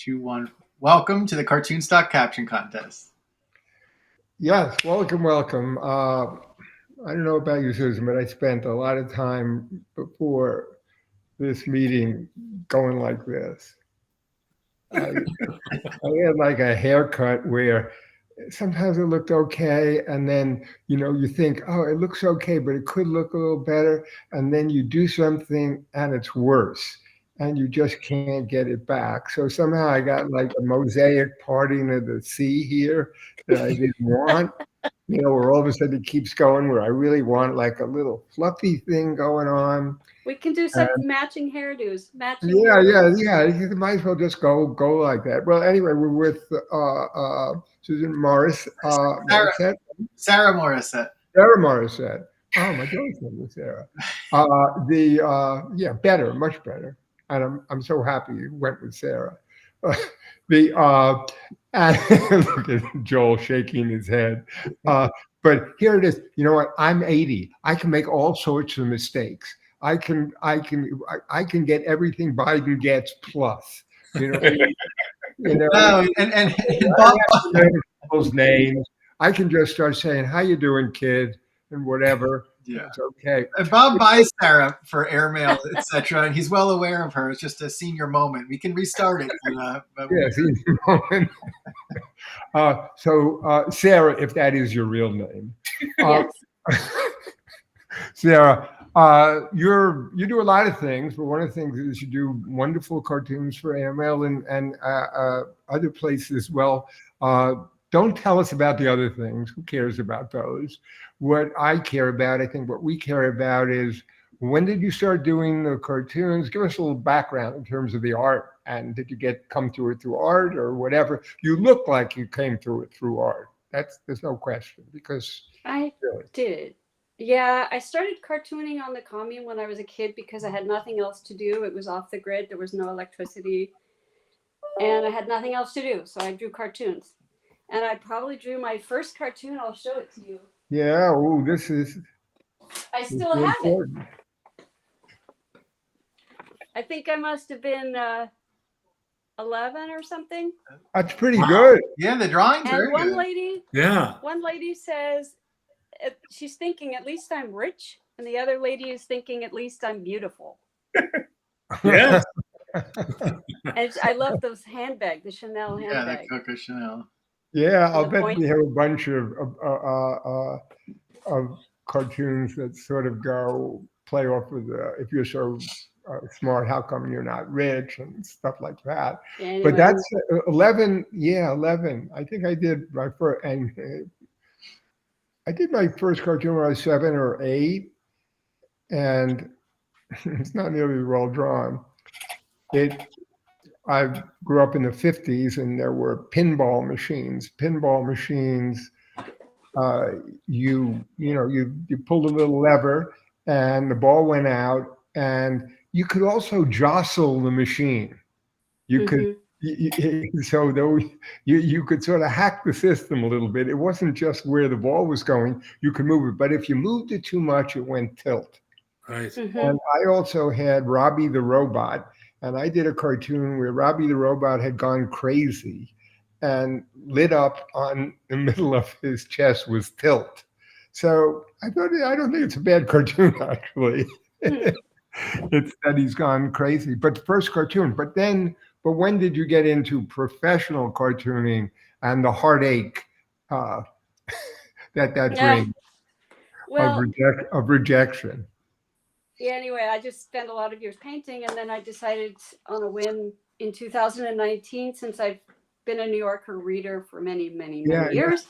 2, 1. Welcome to the CartoonStock Caption Contest. Yes, welcome. I don't know about you, Susan, but I spent a lot of time before this meeting going like this. I had like a haircut where sometimes it looked okay, and then you think, oh, it looks okay, but it could look a little better, and then you do something and it's worse, and you just can't get it back. So somehow I got like a mosaic parting of the sea here that I didn't want. Where all of a sudden it keeps going, where I really want like a little fluffy thing going on. We can do some matching hairdos. Yeah. You might as well just go like that. Well, anyway, we're with Susan Morrissette. Sarah Morrissette. Sarah Morrissette. Oh, my daughter's name was Sarah. Better, much better. And I'm so happy you went with Sarah. And look at Joel shaking his head. But here it is. You know what? I'm 80. I can make all sorts of mistakes. I can get everything Biden gets plus. And Bob, people's names. I can just start saying, "How you doing, kid?" and whatever. Yeah, it's okay. And Bob buys Sarah for airmail, etc., and he's well aware of her. It's just a senior moment. We can restart it. Senior moment. So, Sarah, if that is your real name, yes. Sarah, you do a lot of things, but one of the things is you do wonderful cartoons for airmail and other places as well. Don't tell us about the other things. Who cares about those? What I care about, I think what we care about is, when did you start doing the cartoons? Give us a little background in terms of the art. And did you come to it through art or whatever? You look like you came through it through art. There's no question, because I did. Yeah, I started cartooning on the commune when I was a kid because I had nothing else to do. It was off the grid. There was no electricity. And I had nothing else to do. So I drew cartoons. And I probably drew my first cartoon. I'll show it to you. Yeah. Oh, this is. I still have important. It. I think I must have been 11 or something. That's pretty good. Yeah, the drawings are good. One lady says she's thinking, at least I'm rich. And the other lady is thinking, at least I'm beautiful. Yeah. And I love those handbags, the Chanel handbag. Yeah, the Coco Chanel. Yeah, I'll bet we have a bunch of cartoons that sort of play off with if you're so smart, how come you're not rich and stuff like that. Yeah, anyway. But that's 11. Yeah, 11. I think I did my first, and I did my first cartoon when I was 7 or 8, and it's not nearly well drawn. I grew up in the 50s, and there were pinball machines. You pulled a little lever, and the ball went out, and you could also jostle the machine. You could, you could sort of hack the system a little bit. It wasn't just where the ball was going; you could move it. But if you moved it too much, it went tilt. Right. Mm-hmm. And I also had Robbie the Robot. And I did a cartoon where Robbie the Robot had gone crazy, and lit up on the middle of his chest was tilt. So I don't think it's a bad cartoon, actually. It's that he's gone crazy. But the first cartoon. But when did you get into professional cartooning and the heartache that brings of rejection? Yeah, anyway, I just spent a lot of years painting, and then I decided on a whim in 2019, since I've been a New Yorker reader for many years.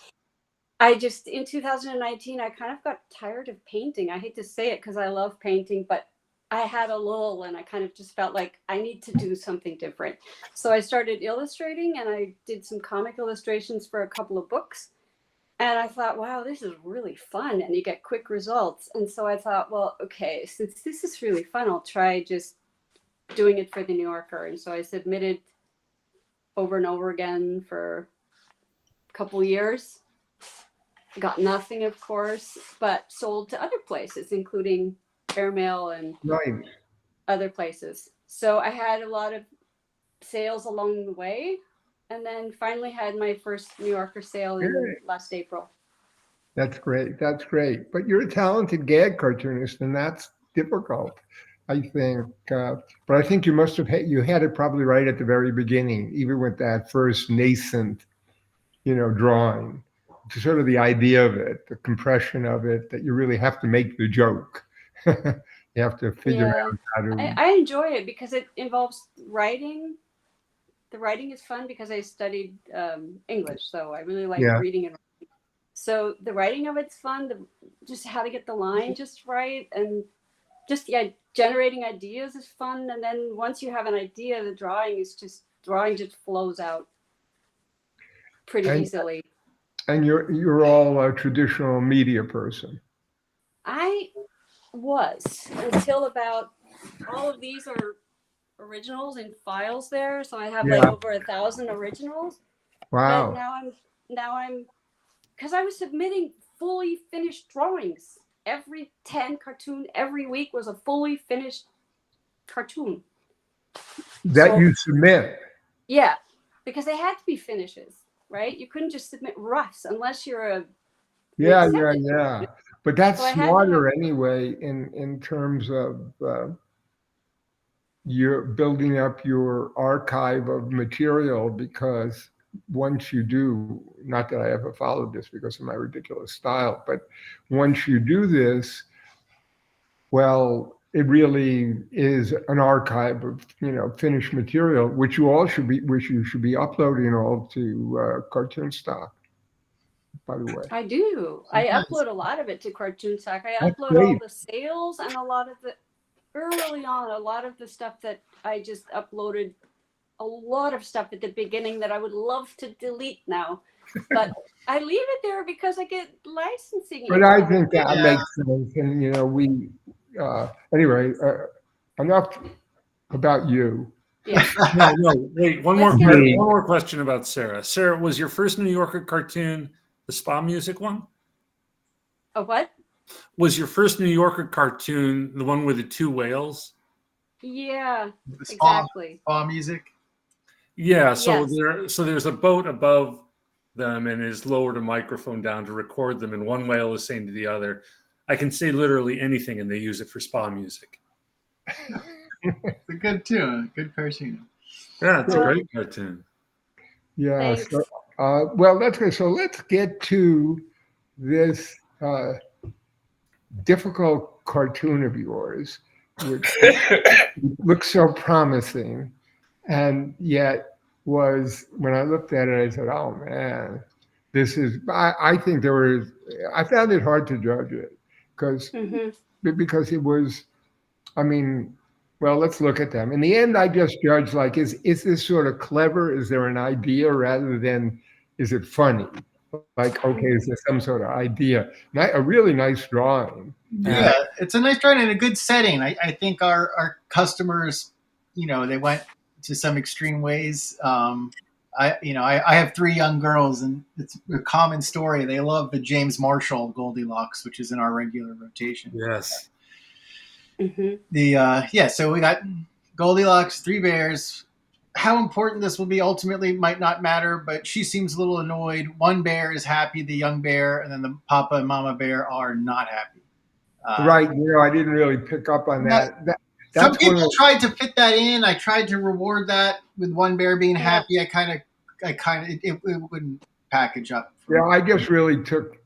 In 2019, I kind of got tired of painting. I hate to say it because I love painting, but I had a lull, and I kind of just felt like I need to do something different. So I started illustrating, and I did some comic illustrations for a couple of books. And I thought, wow, this is really fun, and you get quick results. And so I thought, well, okay, since this is really fun, I'll try just doing it for the New Yorker. And so I submitted over and over again for a couple years. Got nothing, of course, but sold to other places, including airmail and other places. So I had a lot of sales along the way, and then finally had my first New Yorker sale in last April. That's great. That's great. But you're a talented gag cartoonist, and that's difficult, I think. But I think you must have you had it probably right at the very beginning, even with that first nascent, drawing. Sort of the idea of it, the compression of it, that you really have to make the joke. You have to figure out how to. I enjoy it because it involves writing. The writing is fun because I studied English, so I really like reading and writing. So the writing of it's fun. Just how to get the line just right, and just generating ideas is fun. And then once you have an idea, the drawing just flows out pretty easily. And you're all a traditional media person. I was until about all of these are originals in files there, so I have like over 1,000 originals. Wow. But now I'm because I was submitting fully finished drawings. Every 10 cartoon every week was a fully finished cartoon that you submit. Yeah, because they had to be finishes, right? You couldn't just submit roughs unless you're a Yeah. But that's smarter anyway in terms of you're building up your archive of material, because once you do, not that I ever followed this because of my ridiculous style, but once you do this, well, it really is an archive of finished material, which you should be uploading all to CartoonStock. By the way, I do. I upload a lot of it to CartoonStock. I upload all the sales and a lot of the stuff that I just uploaded. A lot of stuff at the beginning that I would love to delete now, but I leave it there because I get licensing. But I think that makes sense, and we anyway. Enough about you. Yeah. No, wait. One more question about Sarah. Sarah, was your first New Yorker cartoon the Spa Music one? A what? Was your first New Yorker cartoon the one with the two whales? Yeah, exactly. Spa Music. Yeah, so there's a boat above them and is lowered a microphone down to record them, and one whale is saying to the other, I can say literally anything, and they use it for spa music. It's a good tune, good cartoon. Yeah, it's a great cartoon. Yeah. So, well, that's good. So let's get to this difficult cartoon of yours, which looks so promising, and yet when I looked at it, I said, "Oh man, this is." I think I found it hard to judge it because it was. I mean, well, let's look at them. In the end, I just judge like, is this sort of clever? Is there an idea rather than is it funny? Like, okay, is there some sort of idea? A really nice drawing. Yeah, it's a nice drawing in a good setting. I think our customers, they went to some extreme ways. I have 3 young girls, and it's a common story. They love the James Marshall Goldilocks, which is in our regular rotation. Yes. So we got Goldilocks, 3 bears. How important this will be ultimately might not matter, but she seems a little annoyed. One bear is happy, the young bear, and then the papa and mama bear are not happy. Right. I didn't really pick up on that. Some people tried to fit that in. I tried to reward that with one bear being happy. It wouldn't package up. I just really took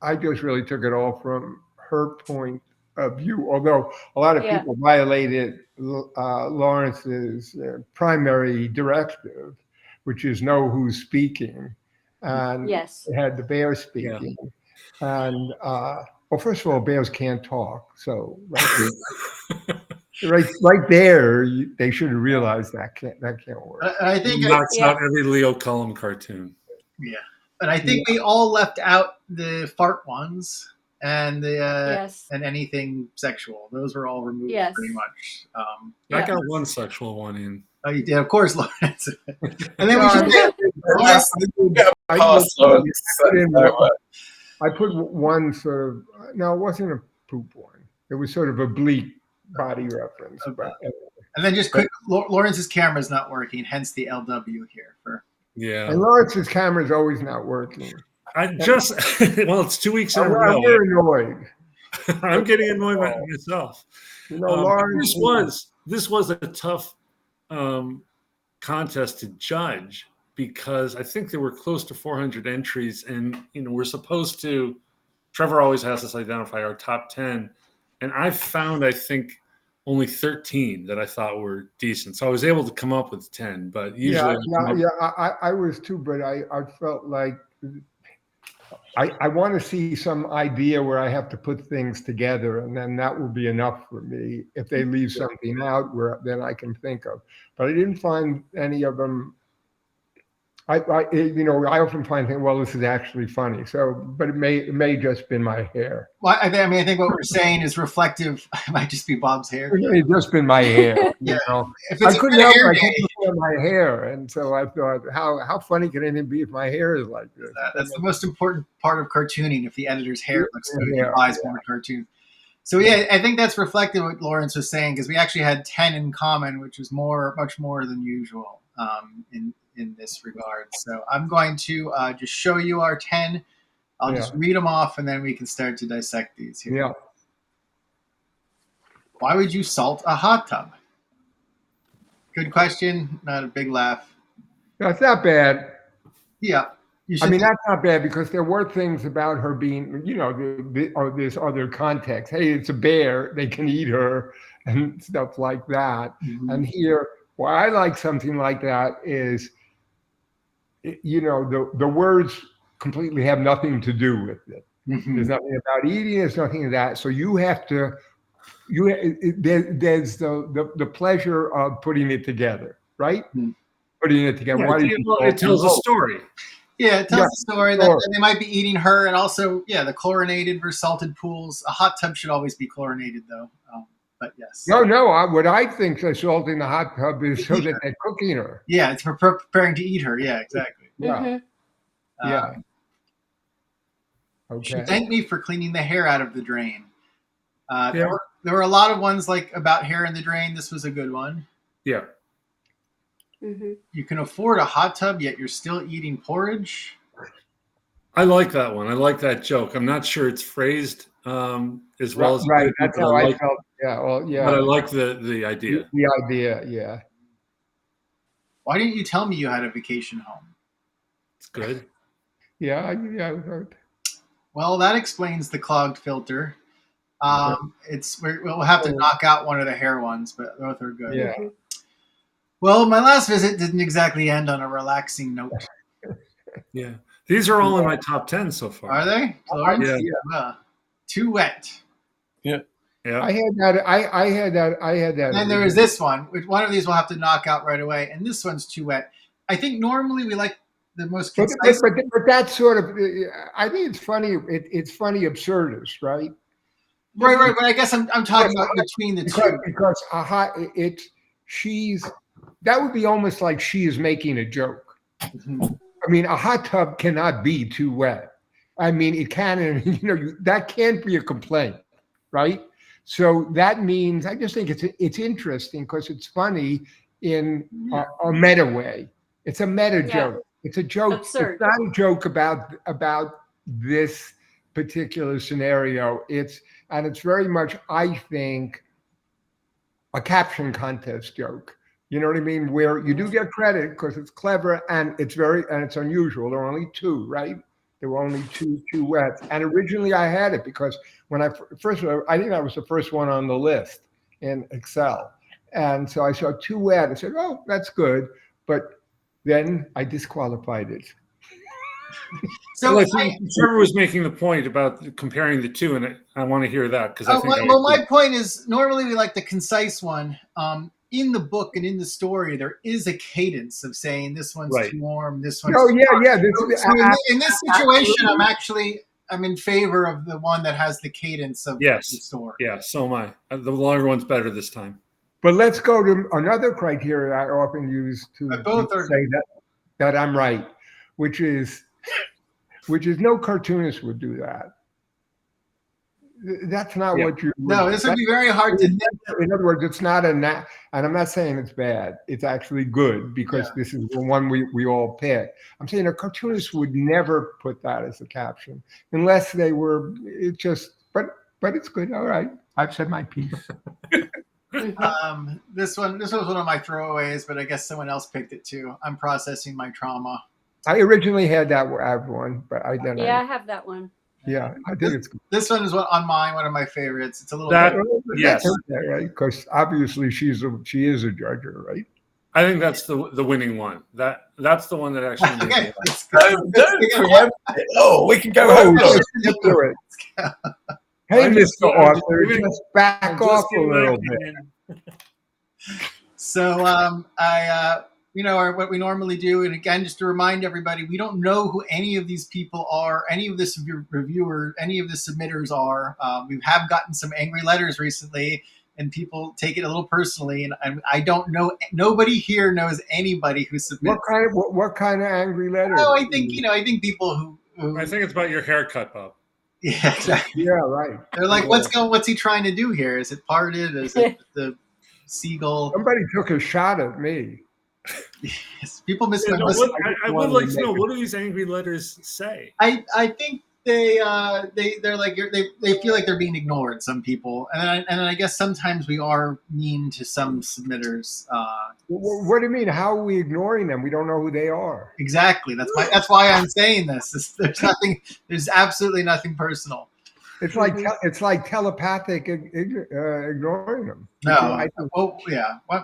it all from her point of view, although a lot of people violated Lawrence's primary directive, which is know who's speaking, and had the bear speaking. And well, first of all, bears can't talk, so right there, they should have realized that can't work. I think that's not every Leo Cullum cartoon. Yeah, but I think we all left out the fart ones. And and anything sexual, those were all removed pretty much. I got one sexual one in. Oh, you did, of course, Lawrence. And then I put one sort of. No, it wasn't a poop one. It was sort of a bleak body reference. But And then just quick, Lawrence's camera is not working, hence the LW here. And Lawrence's camera is always not working. I just well, it's 2 weeks in a row. We're annoyed. I'm getting annoyed myself. Lawrence, this was a tough contest to judge because I think there were close to 400 entries, and we're supposed to. Trevor always has us identify our top 10, and I found I think only 13 that I thought were decent. So I was able to come up with 10, but usually I was too, but I felt like I want to see some idea where I have to put things together, and then that will be enough for me. If they leave something out, then I can think of. But I didn't find any of them. I often find things. Well, this is actually funny. So, but it may just been my hair. Well, I think what we're saying is reflective. It might just be Bob's hair. It may just been my hair. Yeah. If I it's couldn't help it. I day, kept looking at my hair, and so I thought, how funny can anything be if my hair is like this? That's the most important part of cartooning. If the editor's hair looks good, he Yeah, buys more cartoons. So I think that's reflective of what Lawrence was saying, because we actually had 10 in common, which was much more than usual in this regard. So I'm going to just show you our 10. I'll just read them off, and then we can start to dissect these here. Yeah. Why would you salt a hot tub? Good question. Not a big laugh. That's not bad. Yeah. I mean, that's not bad because there were things about her being, this other context. Hey, it's a bear. They can eat her and stuff like that. Mm-hmm. And here, why I like something like that is, the words completely have nothing to do with it. Mm-hmm. There's nothing about eating. There's nothing of that. So you have to, there's the pleasure of putting it together, right? Mm-hmm. Putting it together. Yeah, it tells a story. Yeah, it tells a story that they might be eating her, and also, the chlorinated versus salted pools. A hot tub should always be chlorinated, though. But yes. No. What I think the salt in the hot tub is so that they're cooking her. Yeah, it's preparing to eat her. Yeah, exactly. Yeah. Okay. She thanked me for cleaning the hair out of the drain. There were a lot of ones like about hair in the drain. This was a good one. Yeah. Mm-hmm. You can afford a hot tub, yet you're still eating porridge. I like that one. I like that joke. I'm not sure it's phrased as well as right. That's how I felt. Yeah. Well, yeah. But I like the idea. The idea, yeah. Why didn't you tell me you had a vacation home? It's good. Yeah. Well, that explains the clogged filter. We'll have to knock out one of the hair ones, but both are good. Yeah. Well, my last visit didn't exactly end on a relaxing note. Yeah. These are all in my top 10 so far. Are they? Yeah. Too wet. Yeah. Yeah. I had that. And there was this one. One of these we'll have to knock out right away. And this one's too wet. I think normally we like the most concise. But that's sort of, I think it's funny. It's funny absurdist, right? Right. But I guess I'm talking about between the two. Because that would be almost like she is making a joke. Mm-hmm. I mean, a hot tub cannot be too wet. I mean, it can, and that can't be a complaint, right? So that means I just think it's interesting because it's funny in a meta way. It's a meta joke. It's a joke. Absurd. It's not a joke about this particular scenario. It's very much, I think, a caption contest joke. You know what I mean? Where you do get credit because it's clever and it's unusual. There are only two, right? There were only two wets. And originally I had it because when I think I was the first one on the list in Excel. And so I saw two wet. I said, oh, that's good. But then I disqualified it. So I think Trevor was making the point about comparing the two, and I want to hear that because my point is normally we like the concise one. In the book and in the story, there is a cadence of saying this one's too warm, this one's too hot. Yeah. In this situation, I'm in favor of the one that has the cadence of the story. Yeah, so am I. The longer one's better this time. But let's go to another criteria I often use to say that I'm right, which is no cartoonist would do that. That's not what you. No, this would be very hard to. In other words, it's not and I'm not saying it's bad. It's actually good because this is the one we all pick. I'm saying a cartoonist would never put that as a caption unless they were. It just, but it's good. All right, I've said my piece. This was one of my throwaways, but I guess someone else picked it too. I'm processing my trauma. I originally had that one, but I have that one. Yeah, I think it's good. This one is one of my favorites. It's a little yes, right? Because obviously she is a judger, right? I think that's the winning one. That's the one that actually. Okay. We can go home. Let's do it. Hey, Mr. Author, just back off a little bit. So what we normally do, and again, just to remind everybody, we don't know who any of these people are, any of this reviewer, any of the submitters are. We have gotten some angry letters recently, and people take it a little personally. And I don't know. Nobody here knows anybody who submits. What kind of angry letters? Oh, I think people who. I think it's about your haircut, Bob. Yeah, exactly. Yeah, right. They're like, what's he trying to do here? Is it parted? Is it the seagull? Somebody took a shot at me. Yes, people miss my. I would like to know, what do these angry letters say? I think they're like they feel like they're being ignored. Some people, and then I guess sometimes we are mean to some submitters. What do you mean? How are we ignoring them? We don't know who they are. Exactly. That's why I'm saying this. There's absolutely nothing personal. It's like telepathic ignoring them. No.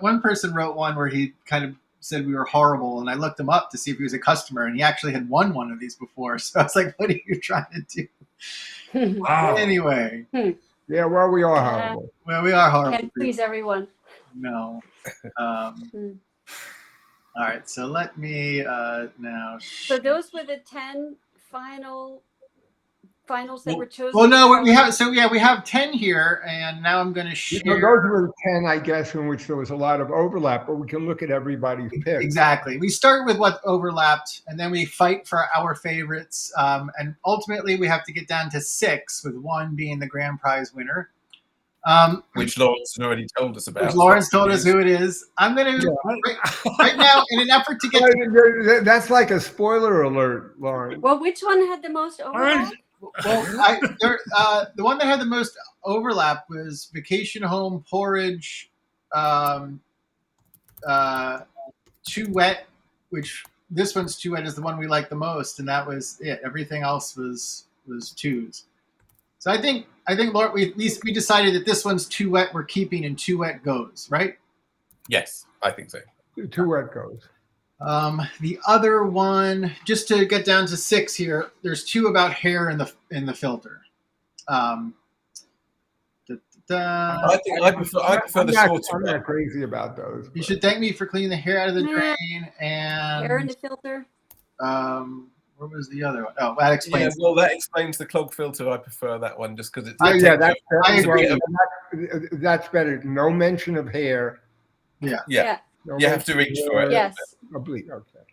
One person wrote one where he kind of said we were horrible, and I looked him up to see if he was a customer, and he actually had won one of these before. So I was like, "What are you trying to do?" Wow. Anyway. Yeah, well, we are horrible. Well, we are horrible. Can't please everyone. No. All right. So let me now. So those were the 10 finals that were chosen. Well, no, we have 10 here, and now I'm going to share. Those were 10, I guess, in which there was a lot of overlap, but we can look at everybody's pick. Exactly. We start with what overlapped, and then we fight for our favorites, and ultimately we have to get down to 6, with 1 being the grand prize winner. Which Lawrence had already told us about. Which Lawrence told us who it is. I'm going to right now, in an effort to get. That's like a spoiler alert, Lawrence. Well, which one had the most overlap? Well, the one that had the most overlap was Vacation Home, Porridge, Too Wet, which this one's Too Wet is the one we like the most, and that was it. Everything else was 2s. So I think Lord, we decided that this one's Too Wet. We're keeping, and Too Wet goes, right? Yes, I think so. Too Wet goes. The other one, just to get down to 6 here, there's 2 about hair in the filter. I prefer the shorter. I'm not crazy about those. You should thank me for cleaning the hair out of the drain and hair in the filter. Where was the other one? Oh, that explains. Yeah, well, that explains the clog filter. I prefer that one just because it's. That's better. No mention of hair. Yeah. No, you have to reach for it. Yes. Okay.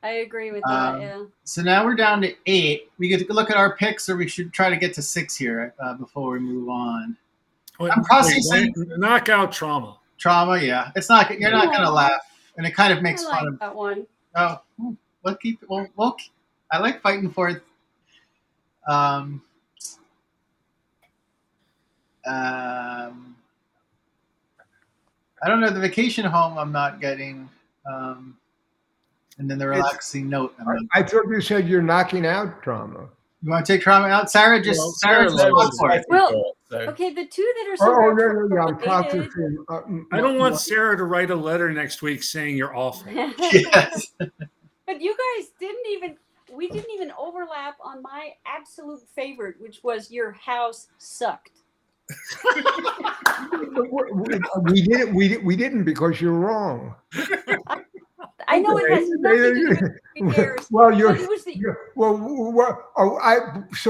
I agree with that. Yeah. So now we're down to 8. We get to look at our picks, or we should try to get to 6 here before we move on. I'm processing knockout trauma. Trauma, yeah. It's not. You're not going to laugh, and it kind of makes fun of that one. Oh, we'll keep it. Well, I like fighting for it. I don't know. The Vacation Home I'm not getting. And then the relaxing note. I thought you said you're knocking out trauma. You want to take trauma out? Sarah just for it. Well, okay, the 2 that are no, I'm processing. I don't want Sarah to write a letter next week saying you're awful. Yes. But you guys we didn't even overlap on my absolute favorite, which was your house sucked. We didn't because you're wrong. I know it has nothing to do with years. Well,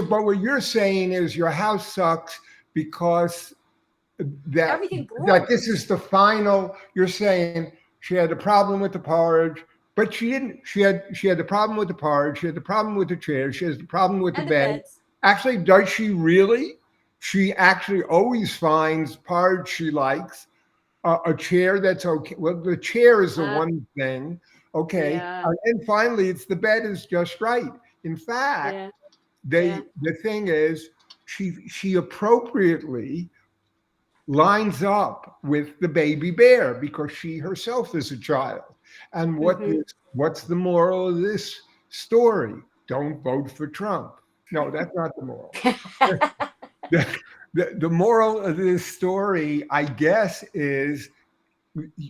but what you're saying is your house sucks because that this is the final. You're saying she had a problem with the porridge, but she didn't. She had the problem with the porridge. She had the problem with the chair. She has the problem with the bed. Actually, does she really? she actually always finds parts she likes. A chair that's okay. Well, the chair is the one thing. Okay. Yeah. And finally, it's the bed is just right. In fact, the thing is, she appropriately lines up with the baby bear because she herself is a child. And what's the moral of this story? Don't vote for Trump. No, that's not the moral. The moral of this story, I guess, is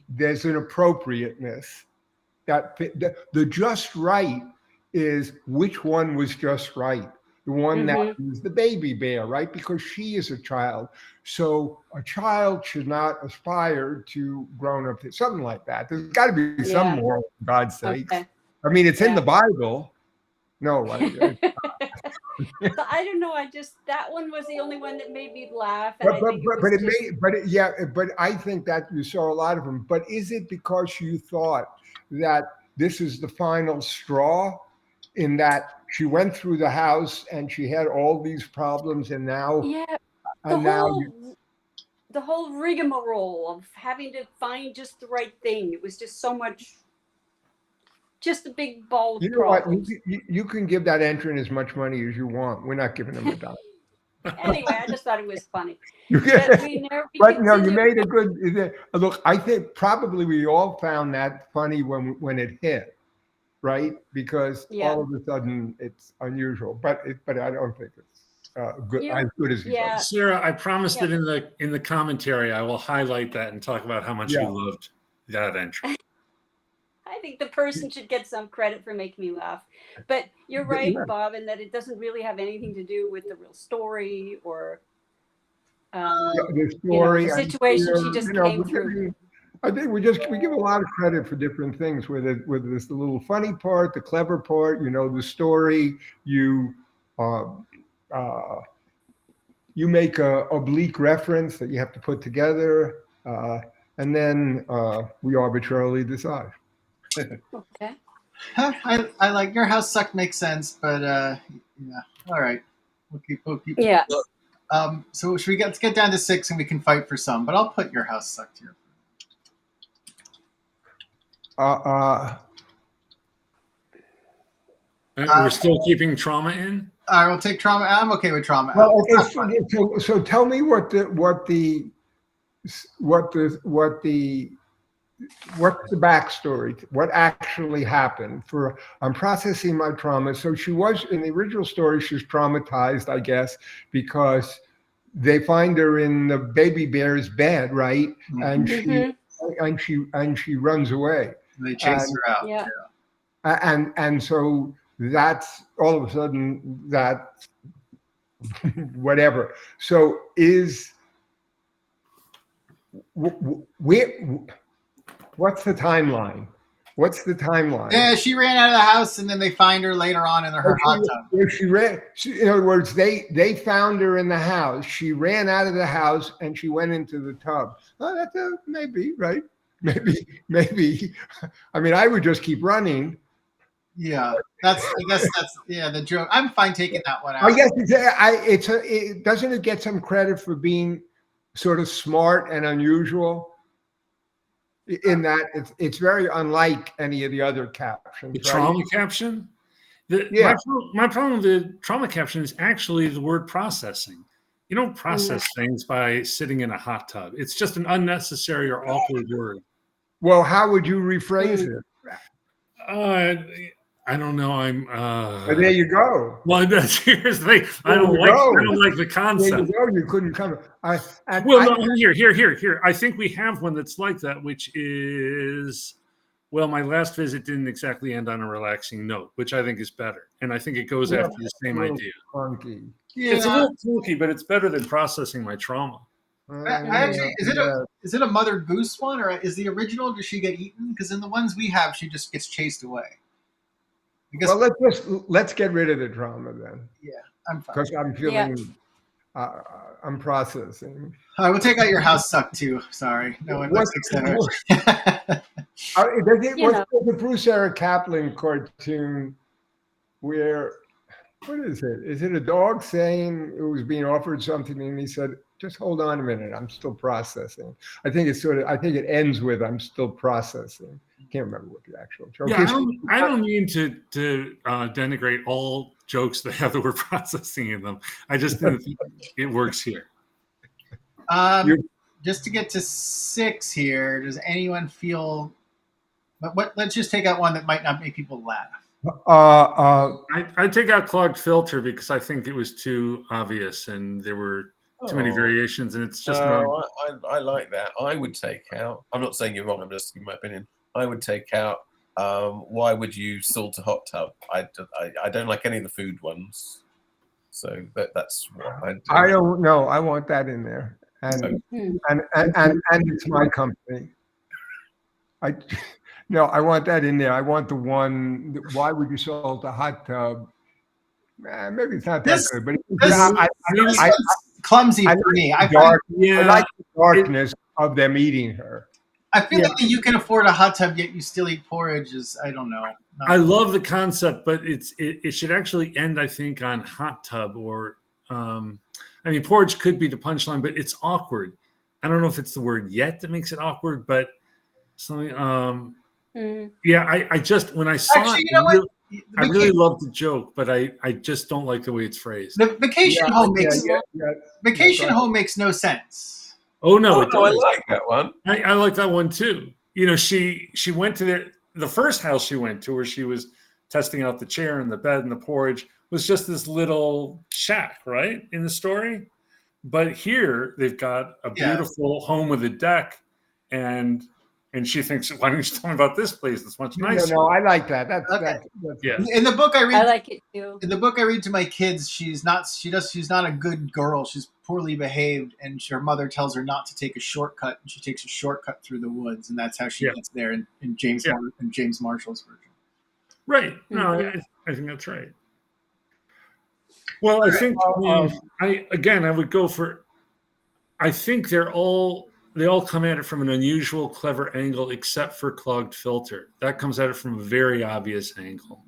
there's an appropriateness that the just right is which one was just right. The one that is the baby bear, right? Because she is a child. So a child should not aspire to grown up, something like that. There's got to be some moral, for God's sakes. Okay. I mean, it's in the Bible. No, I don't know. That one was the only one that made me laugh. And but I think that you saw a lot of them. But is it because you thought that this is the final straw, in that she went through the house and she had all these problems, and now the whole rigmarole of having to find just the right thing? It was just so much. Just a big ball of problems. You can give that entrant as much money as you want. We're not giving him a dollar. Anyway, I just thought it was funny. But no, you made a good look. I think probably we all found that funny when it hit, right? Because all of a sudden it's unusual. But I don't think it's good as good as you thought. Sarah, I promised that in the commentary I will highlight that and talk about how much you loved that entry. I think the person should get some credit for making me laugh. But you're right, Bob, in that it doesn't really have anything to do with the real story or the story, the situation she just came through. I think we give a lot of credit for different things, with this the little funny part, the clever part, the story. You make a oblique reference that you have to put together, and then we arbitrarily decide. Okay. I like Your House Sucked makes sense, but all right, we'll keep. Yeah. So should let's get down to 6 and we can fight for some. But I'll put Your House Sucked here. We're still keeping trauma in. All right, we'll take trauma. I'm okay with trauma. Well, okay. So tell me what's the backstory? What actually happened? I'm processing my trauma. So she was, in the original story, she was traumatized, I guess, because they find her in the baby bear's bed, right? And she runs away. And they chase her out. Yeah. And so that's all of a sudden that whatever. So what's the timeline? Yeah, she ran out of the house, and then they find her later on in her hot tub. She ran. In other words, they found her in the house. She ran out of the house, and she went into the tub. Oh, that's maybe right. Maybe. I mean, I would just keep running. Yeah, I guess that's the joke. I'm fine taking that one out. I guess it doesn't it get some credit for being sort of smart and unusual, in that it's very unlike any of the other captions. The trauma caption? My problem with the trauma caption is actually the word processing. You don't process things by sitting in a hot tub. It's just an unnecessary or awkward word. Well, how would you rephrase it? I don't know. But there you go. Well, here's the thing. I don't like the concept. There you go. You couldn't come. Here. I think we have one that's like that, which is, well, my last visit didn't exactly end on a relaxing note, which I think is better. And I think it goes after the same idea. Funky. Yeah. It's a little funky, but it's better than processing my trauma. Is it a Mother Goose one, or is the original, does she get eaten? Because in the ones we have, she just gets chased away. Well, let's get rid of the drama then. Yeah, I'm fine. Because I'm feeling, I'm processing. All right, we'll take out Your House Sucked too. Sorry, no one likes that. What's the Bruce Eric Kaplan cartoon where what is it? Is it a dog saying it was being offered something and he said, just hold on a minute, I'm still processing. I think it ends with I'm still processing. Can't remember what the actual joke is. I don't mean to denigrate all jokes that have the word processing in them. I just didn't think it works here. Just to get to 6 here, does anyone feel... let's just take out one that might not make people laugh. I take out clogged filter because I think it was too obvious and there were too many variations, and it's just not... I like that. I would take out, I'm not saying you're wrong, I'm just giving my opinion. I would take out why would you salt a hot tub? I don't like any of the food ones. So that's what I do. I don't know. I want that in there. And it's my company. I want that in there. I want the one. Why would you salt a hot tub? Maybe it's not that good, but it's clumsy for me. I like the darkness of them eating her. I feel like you can afford a hot tub yet you still eat porridge. I don't know. I love the concept, but it should actually end, I think, on hot tub or. Porridge could be the punchline, but it's awkward. I don't know if it's the word yet that makes it awkward, but something. I just when I saw it, I really loved the joke, but I just don't like the way it's phrased. The vacation home makes no sense. Oh no! I like that one. I like that one too. She went to the first house she went to where she was testing out the chair and the bed and the porridge was just this little shack, right, in the story. But here they've got a beautiful home with a deck, and she thinks, why don't you tell me about this place? It's much nicer. No, I like that. That's In the book I read, I like it too. In the book I read to my kids, she's not a good girl. She's poorly behaved, and her mother tells her not to take a shortcut, and she takes a shortcut through the woods, and that's how she gets there in James Marshall's version. Right. No, I think that's right. Well, I think I would go for. I think they all come at it from an unusual, clever angle, except for clogged filter. That comes at it from a very obvious angle,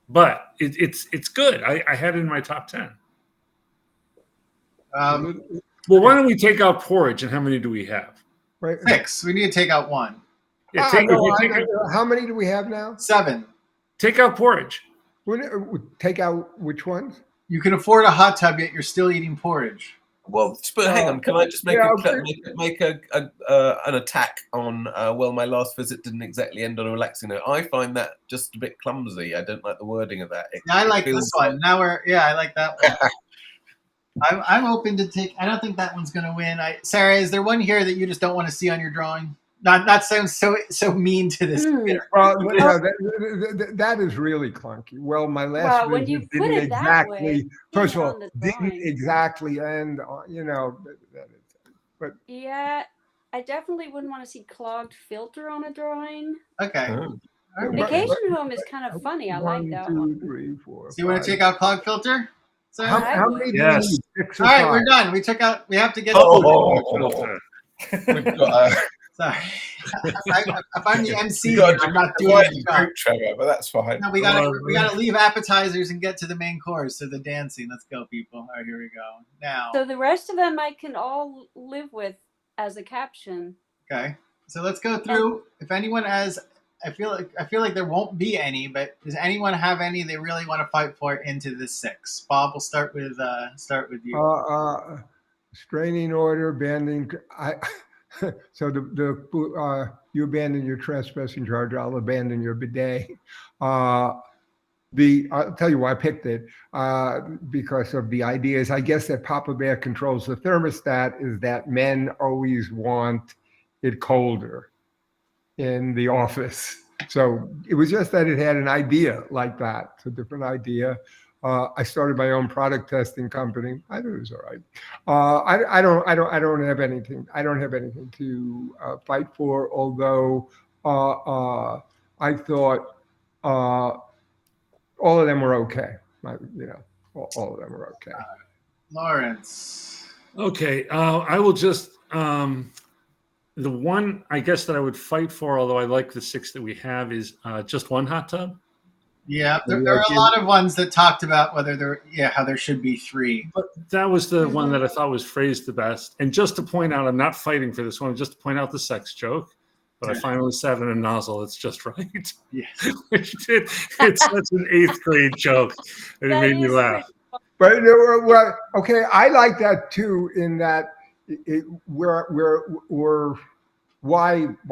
but it's good. I had it in my top 10. Well, why don't we take out porridge? And how many do we have? Right. 6. We need to take out 1. Yeah, how many do we have now? 7. Take out porridge. Take out which ones? You can afford a hot tub, yet you're still eating porridge. Well, but hang on. Can I just make an attack on? My last visit didn't exactly end on a relaxing note. I find that just a bit clumsy. I don't like the wording of that. I like this one. I like that one. I'm open to take. I don't think that one's going to win. Sarah, is there one here that you just don't want to see on your drawing? Not sounds so mean to this. Well, that is really clunky. Well, my last visit didn't exactly. First of all, didn't exactly end. But yeah, I definitely wouldn't want to see clogged filter on a drawing. Okay. Vacation home is kind of funny. I like that 1, 2, 3, 4. So you want to take out clogged filter? So how many? Yes. All right, we're done. We have to get. We've got. Sorry, if I'm the MC, I'm not doing it. Trevor, but that's fine. No, we gotta leave appetizers and get to the main course. So the dancing. Let's go, people. All right, here we go. Now. So the rest of them I can all live with as a caption. Okay, so let's go through. If anyone has, I feel like there won't be any, but does anyone have any they really want to fight for into the 6? Bob, we'll start with you. Restraining order, abandoning. So you abandon your trespassing charge. I'll abandon your bidet. I'll tell you why I picked it because of the ideas. I guess that Papa Bear controls the thermostat is that men always want it colder in the office. So it was just that it had an idea like that. It's a different idea. I started my own product testing company. I thought it was all right. I don't have anything. I don't have anything to fight for. Although I thought all of them were okay. All of them were okay. Lawrence. Okay, I will just the one I guess that I would fight for, although I like the 6 that we have, is just one hot tub. Yeah, there are a lot of ones that talked about whether how there should be 3. But that was the one that I thought was phrased the best. And just to point out, I'm not fighting for this one, just to point out the sex joke. But I finally said in a nozzle, it's just right. Yeah. It's such an 8th grade joke. And it made me laugh. But well, okay, I like that too. In that, why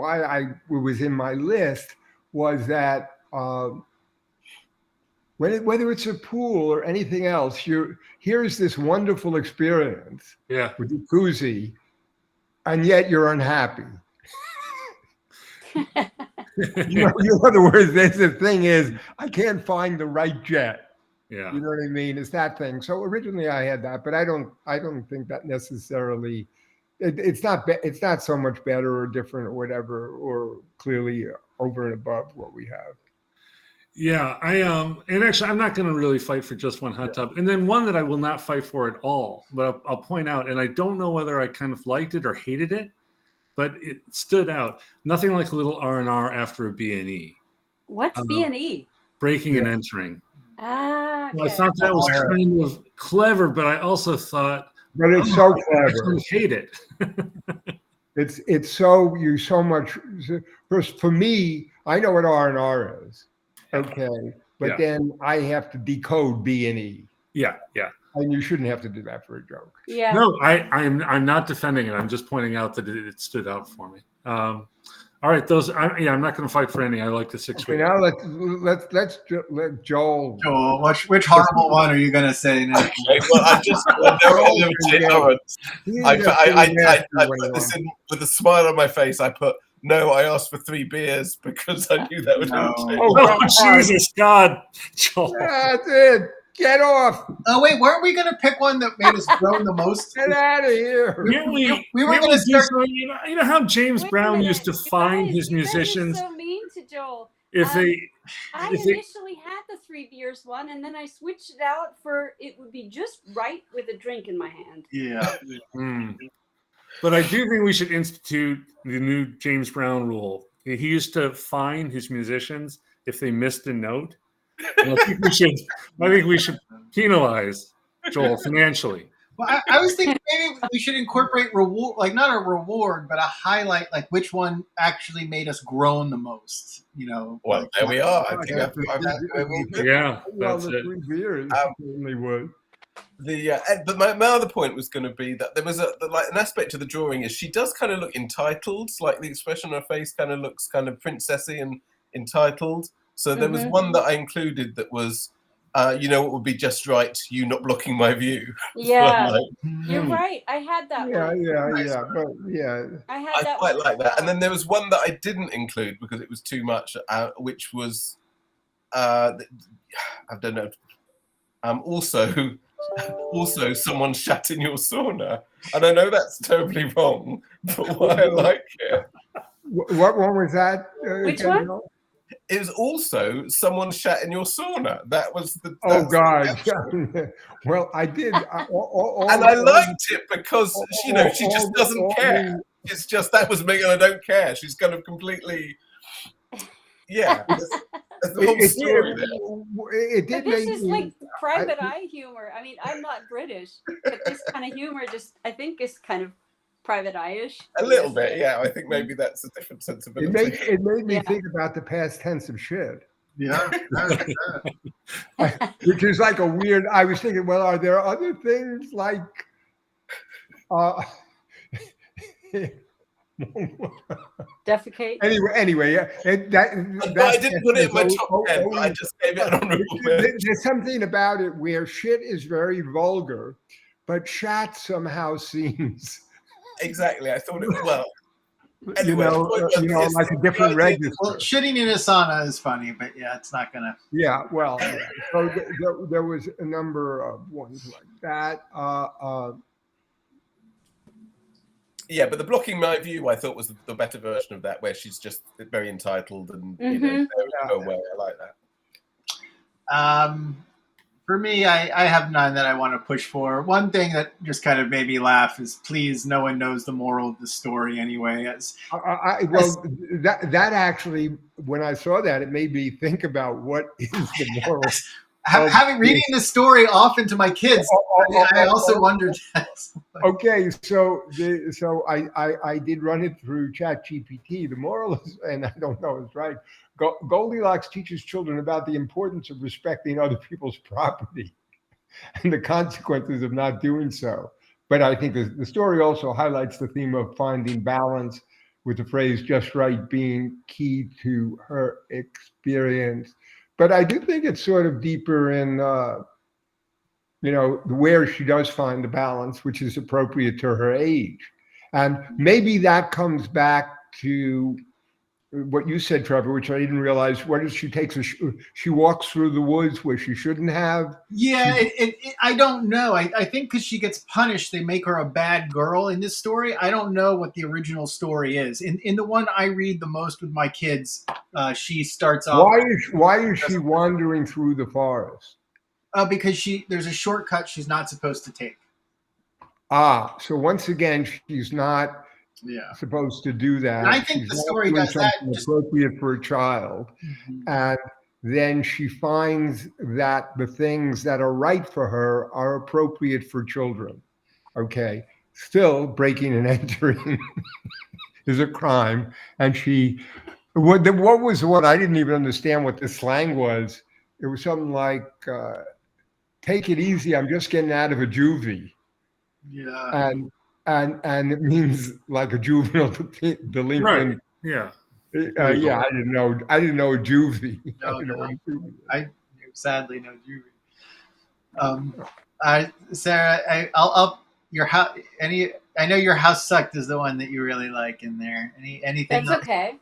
I was in my list was that whether it's a pool or anything else, here's this wonderful experience with the koozie, and yet you're unhappy. In other words, the thing is, I can't find the right jet. Yeah, you know what I mean. It's that thing. So originally I had that, but I don't think that necessarily. It's not so much better or different or whatever, or clearly over and above what we have. Yeah, and actually, I'm not going to really fight for just one hot tub. And then one that I will not fight for at all, but I'll point out, and I don't know whether I kind of liked it or hated it, but it stood out. Nothing like a little R&R after a B&E. What's B&E? Breaking and entering. Ah, okay. Well, I thought that was kind of clever, but I also thought, but it's so clever. I hate it. It's so much. For me, I know what R&R is. Okay, but then I have to decode B&E. Yeah. And you shouldn't have to do that for a joke. Yeah. No, I'm not defending it. I'm just pointing out that it stood out for me. All right, I'm not going to fight for any. I like the 6 week. Now let's let Joel. Joel, which horrible one are you going to say now? Okay, well, I just I put this in with a smile on my face. I put no. I asked for 3 beers because I knew that would happen. Oh, Jesus, God, Joel. That's it. Get off. Oh, wait, weren't we going to pick one that made us groan the most? Get out of here. We were going to start. You know how James Brown used to find his musicians? So mean to Joel. I If initially had the 3 beers one, and then I switched it out for it would be just right with a drink in my hand. Yeah. But I do think we should institute the new James Brown rule. He used to fine his musicians if they missed a note. And I think we should penalize Joel financially. Well, I was thinking maybe we should incorporate reward, like not a reward, but a highlight, like which one actually made us groan the most. Well, like, there we are. I think that's it. 3 beers certainly would. But my other point was going to be that there was an aspect to the drawing is she does kind of look entitled, like the expression on her face kind of looks kind of princessy and entitled. So there was one that I included that was, it would be just right, you not blocking my view. Yeah, you're right. I had that one. Yeah. I quite like that. And then there was one that I didn't include because it was too much, which was, I don't know. Also, someone shat in your sauna, and I know that's totally wrong, but why I like it. What one was that? Which one? It was also someone shat in your sauna. That was the. Oh God! Well, I did, and I liked it because she just doesn't care. It's just that was me, and I don't care. She's kind of completely. Yeah, that's the whole story there. But this is like private eye humor. I mean, I'm not British, but this kind of humor I think is kind of private eye-ish. A little bit, yeah. I think maybe that's a different sensibility. It made me think about the past tense of shit. Yeah. Which is like a weird, I was thinking, well, are there other things like defecate? Anyway, I didn't put it in my top 10, but I just gave it an honorable mention. There's something about it where shit is very vulgar, but shat somehow seems exactly. I thought it was well. Anyway, like a different register. Well, shitting in a sauna is funny, but yeah, it's not gonna. Yeah, well, so there was a number of ones like that. Yeah, but the blocking my view, I thought was the better version of that, where she's just very entitled and very aware. I like that. For me, I have none that I want to push for. One thing that just kind of made me laugh is, please, no one knows the moral of the story anyway. That actually, when I saw that, it made me think about what is the moral. Having reading the story often to my kids, I also wondered that. Okay, so I did run it through ChatGPT. The moral is, and I don't know if it's right, Goldilocks teaches children about the importance of respecting other people's property and the consequences of not doing so. But I think the story also highlights the theme of finding balance, with the phrase "just right" being key to her experience. But I do think it's sort of deeper in, where she does find the balance, which is appropriate to her age. And maybe that comes back to what you said, Trevor, which I didn't realize. What is she takes? She walks through the woods where she shouldn't have. Yeah, I don't know. I think because she gets punished, they make her a bad girl in this story. I don't know what the original story is. In the one I read the most with my kids, she starts off. Why is she wandering through the forest? Because there's a shortcut she's not supposed to take. So once again, she's not supposed to do that. And I think the story does that appropriate for a child. Mm-hmm. And then she finds that the things that are right for her are appropriate for children. Okay. Still, breaking and entering is a crime. And what was what I didn't even understand what the slang was. It was something like, take it easy, I'm just getting out of a juvie. Yeah. And it means like a juvenile delinquent. Right. Yeah. I didn't know a juvie. I sadly know juvie. Sarah, I'll your house. I know Your House Sucked is the one that you really like in there. Anything? That's else? Okay.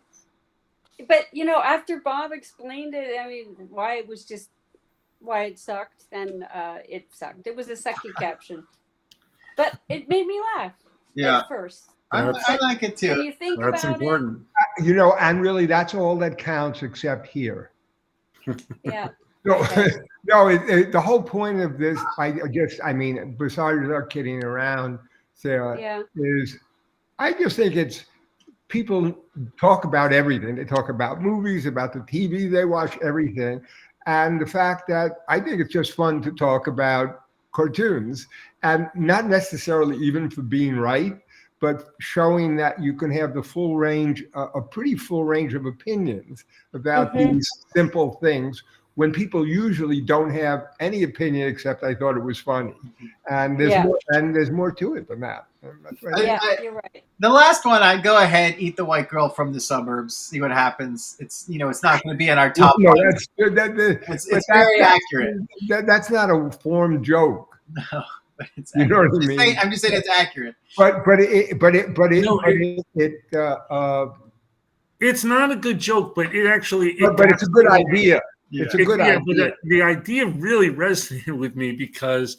But after Bob explained it, I mean, why it sucked, then it sucked. It was a sucky caption. But it made me laugh at first. I like it too. When you think That's about important. And really, that's all that counts, except here. Yeah. The whole point of this, I guess, besides our kidding around, Sarah, is I just think it's people talk about everything. They talk about movies, about the TV they watch, everything. And the fact that I think it's just fun to talk about cartoons, and not necessarily even for being right, but showing that you can have the full range, a pretty full range of opinions about these simple things, when people usually don't have any opinion except I thought it was funny. And there's more to it than that. That's right. You're right. The last one, I go ahead, Eat the White Girl from the Suburbs, see what happens. It's it's not going to be in our top. No, it's very accurate. That's not a formed joke. No, but it's you know what I mean. I'm just saying it's accurate. It's not a good joke, but it actually. But it's a good idea. Yeah. It's a good idea. But the idea really resonated with me because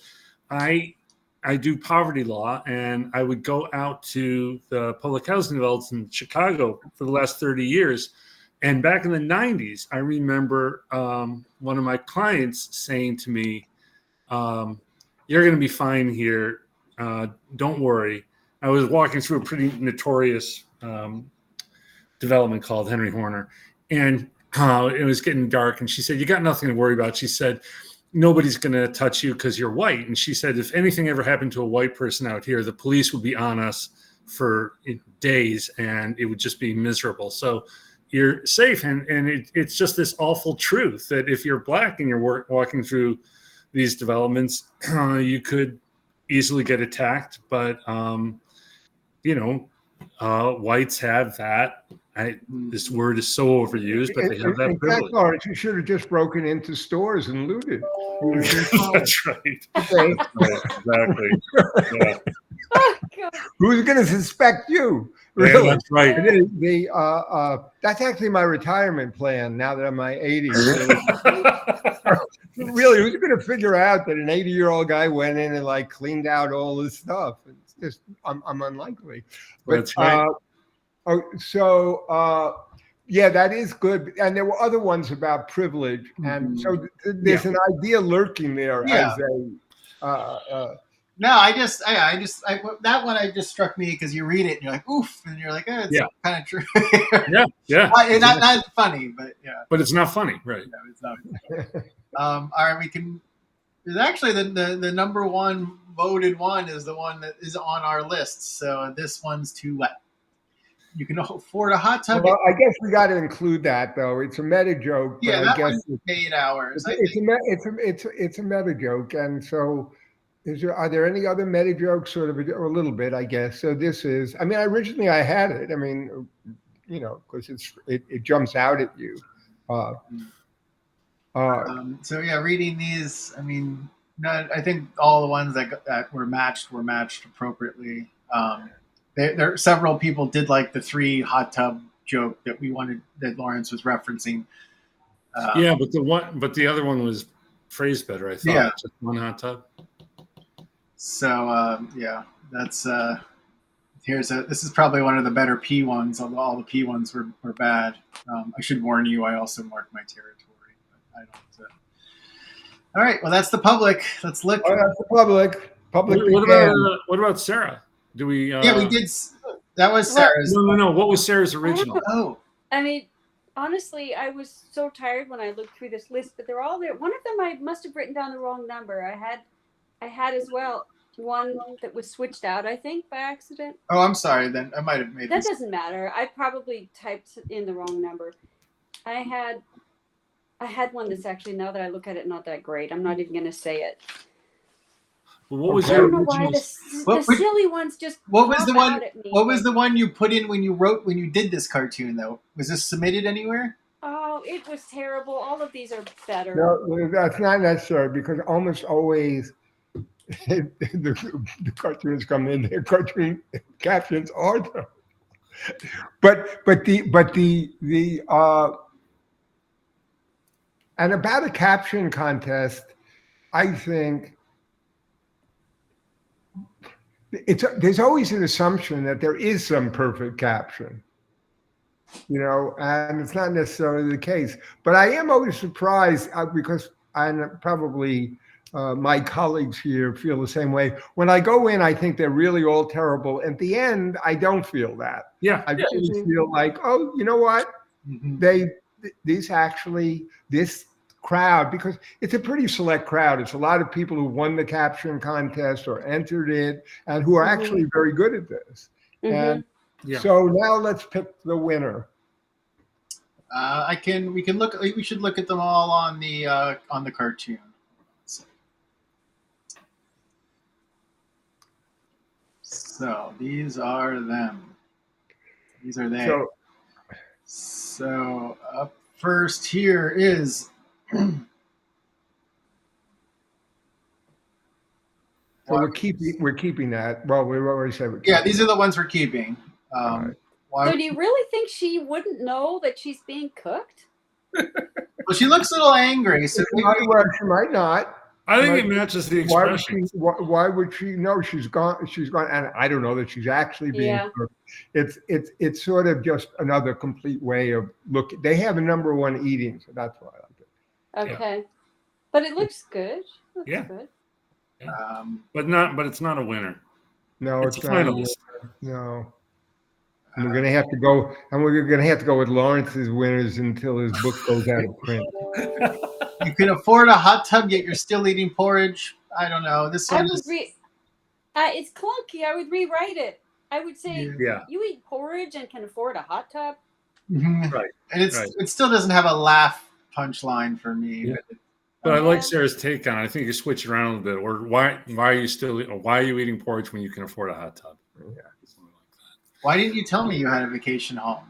I do poverty law, and I would go out to the public housing developments in Chicago for the last 30 years. And back in the 90s, I remember one of my clients saying to me, you're going to be fine here. Don't worry. I was walking through a pretty notorious development called Henry Horner, and it was getting dark. And she said, you got nothing to worry about. She said, nobody's going to touch you because you're white. And she said, if anything ever happened to a white person out here, the police would be on us for days, and it would just be miserable. So you're safe. And it's just this awful truth that if you're black and you're walking through these developments, you could easily get attacked. But, whites have that. This word is so overused, but they have that privilege. Lawrence, you should have just broken into stores and looted. That's right. Exactly. Yeah. Who's going to suspect you? Really? Yeah, that's right. That's actually my retirement plan now that I'm in my 80s. Really, who's going to figure out that an 80-year-old guy went in and cleaned out all this stuff? It's just, I'm unlikely. But, that's right. Yeah, that is good. And there were other ones about privilege, and so there's an idea lurking there as a. No, that one just struck me because you read it and you're like, oof, and you're like, oh, it's kind of true. yeah. Not funny, but yeah. But it's not funny, right? No, it's not. All right, we can. There's actually the number one voted one is the one that is on our list. So this one's too wet. You can afford a hot tub. Well, I guess we got to include that though. It's a meta joke. Yeah, but that I guess one's 8 hours. It's a meta joke, and so. Are there any other meta jokes? Sort of a little bit, I guess. So this is. I mean, originally I had it. I mean, because it jumps out at you. So yeah, reading these. I mean, I think all the ones that were matched appropriately. There several people did like the 3 hot tub joke that Lawrence was referencing. But the other one was phrased better. I thought. Yeah. Just one hot tub. So that's this is probably one of the better P ones. Although all the P ones were bad. I should warn you. I also marked my territory. But I don't. All right. Well, that's the public. Let's look. Oh, that's the public. What about Sarah? Do we? Yeah, we did. That was Sarah's. No. What was Sarah's original? I mean, honestly, I was so tired when I looked through this list, but they're all there. One of them I must have written down the wrong number. I had as well one that was switched out, I think, by accident. Oh, I'm sorry. Then I might have made that. Doesn't matter. I probably typed in the wrong number. I had one that's actually, now that I look at it, not that great. I'm not even going to say it. Well, what was I don't know why the silly ones just. What was the one? What was the one you put in when you did this cartoon though? Was this submitted anywhere? Oh, it was terrible. All of these are better. No, that's not necessary because almost always. the cartoons come in. Their cartoon captions are them, but the and about a caption contest, I think there's always an assumption that there is some perfect caption, and it's not necessarily the case. But I am always surprised because I'm probably. My colleagues here feel the same way. When I go in, I think they're really all terrible. At the end, I don't feel that. Yeah, I really feel like, oh, you know what? This crowd, because it's a pretty select crowd. It's a lot of people who won the caption contest or entered it, and who are actually very good at this. And so now let's pick the winner. We should look at them all on the cartoon. So these are them. These are they. So up first here is. So we're keeping that. Well, we already said we're keeping. Yeah, these are the ones we're keeping. Right. So do you really think she wouldn't know that she's being cooked? Well, she looks a little angry. So she might not. I think it matches the expression. Why would she know? She's gone, and I don't know that she's actually being cooked. It's sort of just another complete way of looking. They have a number one eating, so that's why I like it. Okay, yeah. But it looks good. Good. Yeah. But it's not a winner. No, it's a finalist. No. And we're gonna have to go, with Lawrence's winners until his book goes out of print. You can afford a hot tub, yet you're still eating porridge. I don't know. This one it's clunky. I would rewrite it. I would say, you eat porridge and can afford a hot tub. Right. And it still doesn't have a laugh punchline for me. Yeah. But I like Sarah's take on it. I think you switch it around a bit. Or why are you eating porridge when you can afford a hot tub? Yeah. Why didn't you tell me you had a vacation home?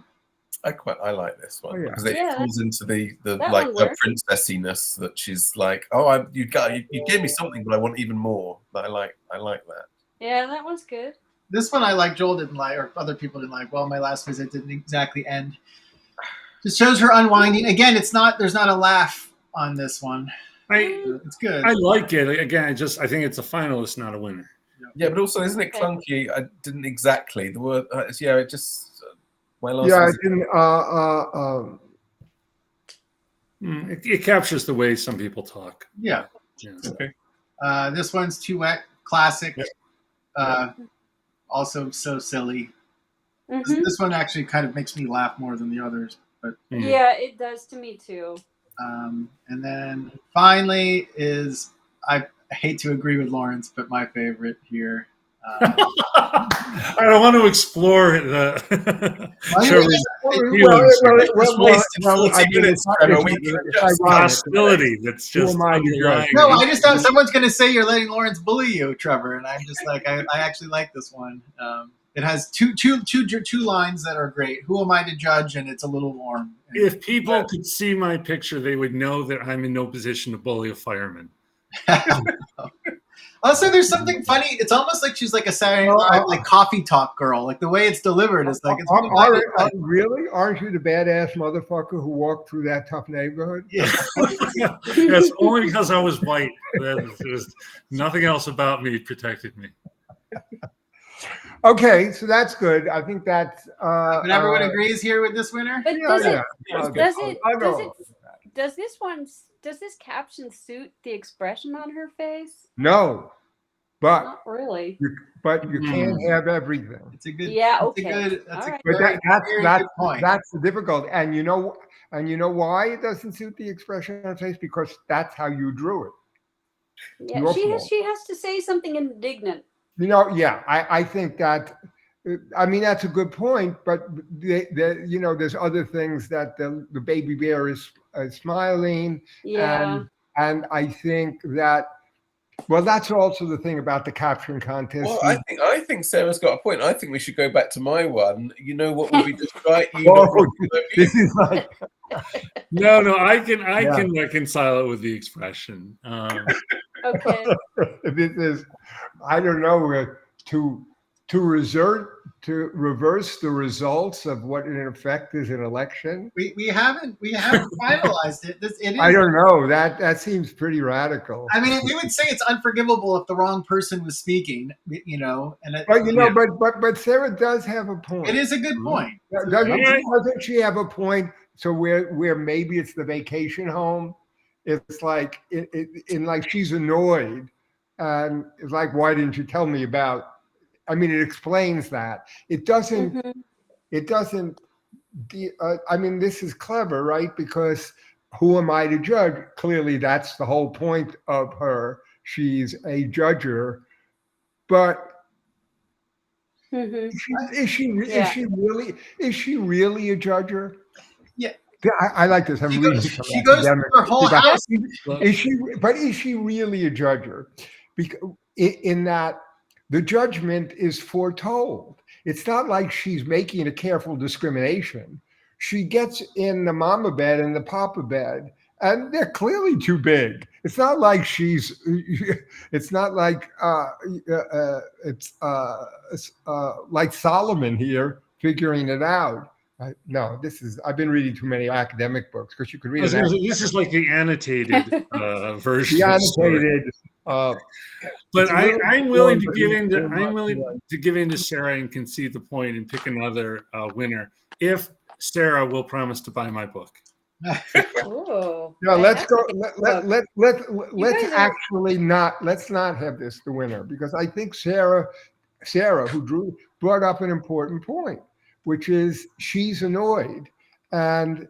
I like this one because it Yeah, falls into the like her princessiness that she's like, oh, you gave me something, but I want even more. But I like that. Yeah, that one's good. This one I like. Joel didn't like, or other people didn't like. Well, my last visit didn't exactly end. Just shows her unwinding. Again, there's not a laugh on this one. It's good. I like it. Again, I think it's a finalist, not a winner. Yeah, but also isn't it clunky? I didn't exactly the word. It just My last Yeah, I visit. didn't. It captures the way some people talk. Yeah. Yeah. Okay. This one's Too Wet, classic. Yep. Also so silly. Mhm. This one actually kind of makes me laugh more than the others. But Yeah, it does to me too. and then finally is, I hate to agree with Lawrence, but my favorite here. I don't want to explore the hostility that's just underlying. No, I just thought someone's going to say you're letting Lawrence bully you, Trevor, and I'm just like, I actually like this one. It has two lines that are great. Who am I to judge? And it's a little warm. If people could see my picture, they would know that I'm in no position to bully a fireman. Also, there's something funny. It's almost like she's like a Saturday Night Live, like coffee talk girl. Like the way it's delivered is like it's really? Aren't you the badass motherfucker who walked through that tough neighborhood? Yeah. That's only because I was white. There's nothing else about me protected me. Okay, so that's good. I think that's. But everyone agrees here with this winner. But does this caption suit the expression on her face? No, but not really. You can't have everything. It's a good. Yeah. Okay. That's the difficult, and you know why it doesn't suit the expression on her face, because that's how you drew it. Yeah, she has to say something indignant. I think that. I mean, that's a good point, but there's other things that the baby bear is smiling, and I think that. Well, that's also the thing about the caption contest. Well, I think Sarah's got a point. I think we should go back to my one. You know what would be just right? This is like. No, I can reconcile it with the expression. Okay. This is, I don't know, to reverse the results of what in effect is an election. We haven't finalized it. I don't know. That seems pretty radical. I mean, we would say it's unforgivable if the wrong person was speaking, and but Sarah does have a point. It is a good point. Doesn't she have a point? So where maybe it's the vacation home, it's like like she's annoyed, and it's like, why didn't you tell me about? I mean, it explains that. It doesn't. Mm-hmm. It doesn't. I mean, this is clever, right? Because who am I to judge? Clearly, that's the whole point of her. She's a judger, but is she really a judger? Yeah. I like this. I'm reading. She goes through her whole house. Is she really a judger? Because in that. The judgment is foretold. It's not like she's making a careful discrimination. She gets in the mama bed and the papa bed, and they're clearly too big. It's not like it's like Solomon here figuring it out. No, I've been reading too many academic books, because you could read it. This is like the annotated version. The annotated. But I'm willing to give in to Sarah and concede the point and pick another winner if Sarah will promise to buy my book. Oh, no, let's go. Let's not have this the winner, because I think Sarah who brought up an important point, which is she's annoyed, and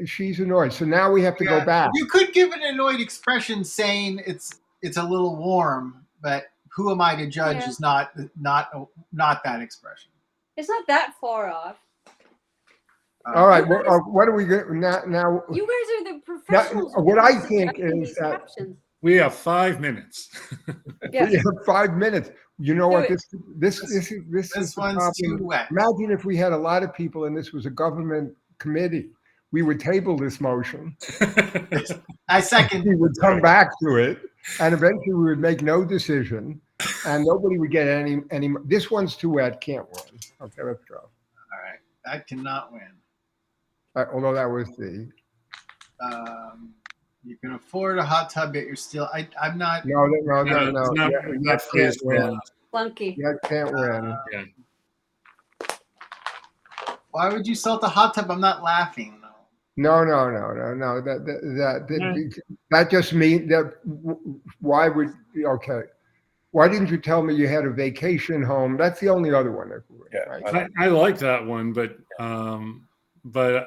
she's annoyed. So now we have to go back. You could give an annoyed expression saying it's a little warm, but who am I to judge is not that expression. It's not that far off. All right. What do we get now? You guys are the professionals. What I think is that we have 5 minutes. Yeah. We have 5 minutes. You know what? This one's too wet. Imagine if we had a lot of people and this was a government committee. We would table this motion. I second. We would come back to it, and eventually we would make no decision, and nobody would get any. This one's too wet. Can't win. Okay, let's go. All right, that cannot win. Although that was the. You can afford a hot tub, yet you're still. I'm not. No. That can't win. Flunky. That can't win. Yeah. Why would you salt a hot tub? I'm not laughing. No. That just means that. Why would okay? Why didn't you tell me you had a vacation home? That's the only other one. Yeah, I like that one, but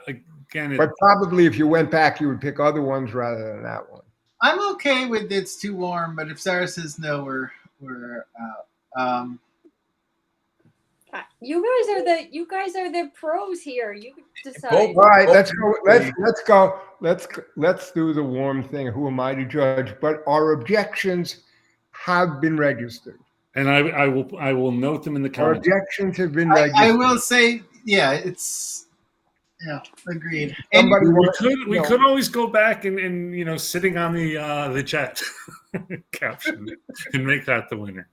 again, but probably if you went back, you would pick other ones rather than that one. I'm okay with it's too warm, but if Sarah says no, we're out. You guys are the pros here. You decide. All right, let's go. Let's do the warm thing. Who am I to judge? But our objections have been registered, and I will note them in the comments. Our objections have been registered. I will say, it's. Yeah, agreed. We could always go back and sitting on the jet caption and make that the winner.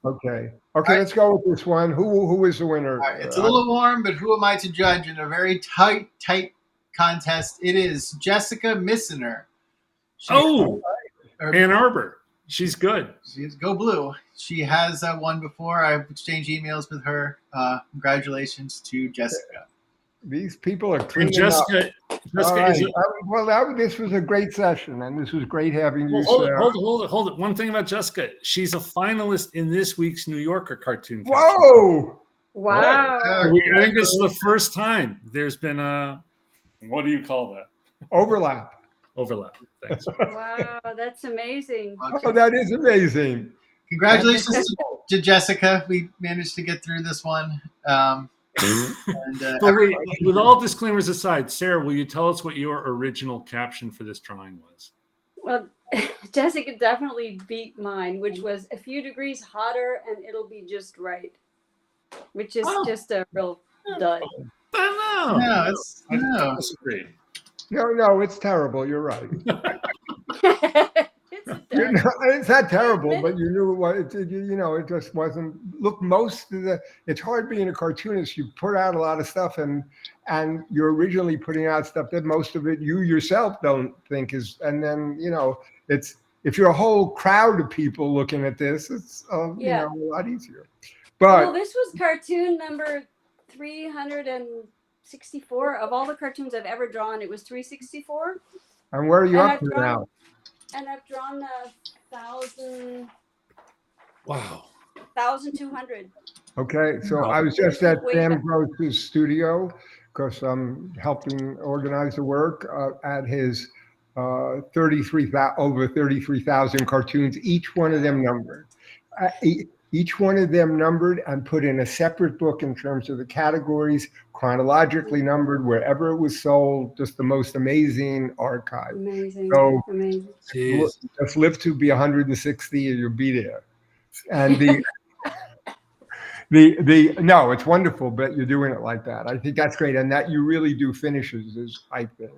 Okay, let's go with this one. Who is the winner? It's a little warm, but who am I to judge in a very tight contest? It is Jessica Missener. Ann Arbor. She's good. She's go blue. She has won before. I've exchanged emails with her. Congratulations to Jessica. These people are cleaning Jessica, well, this was a great session, and this was great having you. Hold it. One thing about Jessica, she's a finalist in this week's New Yorker cartoon. Whoa! Wow! I think this is the first time there's been a, what do you call that? Overlap. Thanks. Wow, that's amazing. Okay. Oh, that is amazing. Congratulations to Jessica. We managed to get through this one. But wait, with all disclaimers aside, Sarah, will you tell us what your original caption for this drawing was? Well, Jessica definitely beat mine, which was a few degrees hotter and it'll be just right, which is just a real dud. I disagree. No, it's terrible. You're right. It's not terrible, but you knew what it just wasn't. Look, it's hard being a cartoonist. You put out a lot of stuff, and you're originally putting out stuff that most of it you yourself don't think is. And then it's if you're a whole crowd of people looking at this, it's a lot easier. But this was cartoon number 364 of all the cartoons I've ever drawn. It was 364. And where are you up to now? And I've drawn 1,000. Wow. 1,200. Okay, so I was just at Sam Gross's studio because I'm helping organize the work at his over 33,000 cartoons, each one of them numbered. Each one of them numbered and put in a separate book in terms of the categories, chronologically numbered, wherever it was sold, just the most amazing archive. Amazing. So amazing. Just live to be 160 and you'll be there. And no, it's wonderful, but you're doing it like that. I think that's great. And that you really do finishes is, I think.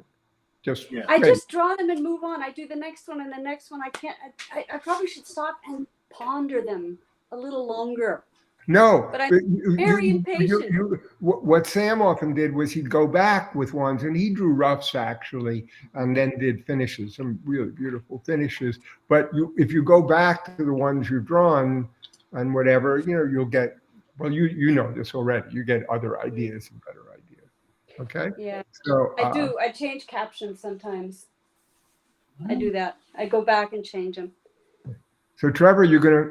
I just draw them and move on. I do the next one and the next one. I can't, I probably should stop and ponder them a little longer. No, but I'm very impatient. What Sam often did was he'd go back with ones, and he drew roughs actually, and then did finishes, some really beautiful finishes. But if you go back to the ones you've drawn and whatever, you'll get. Well, you know this already. You get other ideas and better ideas. Okay. Yeah. So I do. I change captions sometimes. I do that. I go back and change them. So Trevor, you're gonna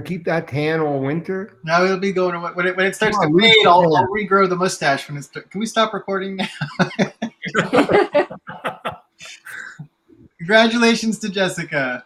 keep that tan all winter? No, it'll be going when it starts to fade. I'll regrow the mustache when it's. Can we stop recording now? Congratulations to Jessica.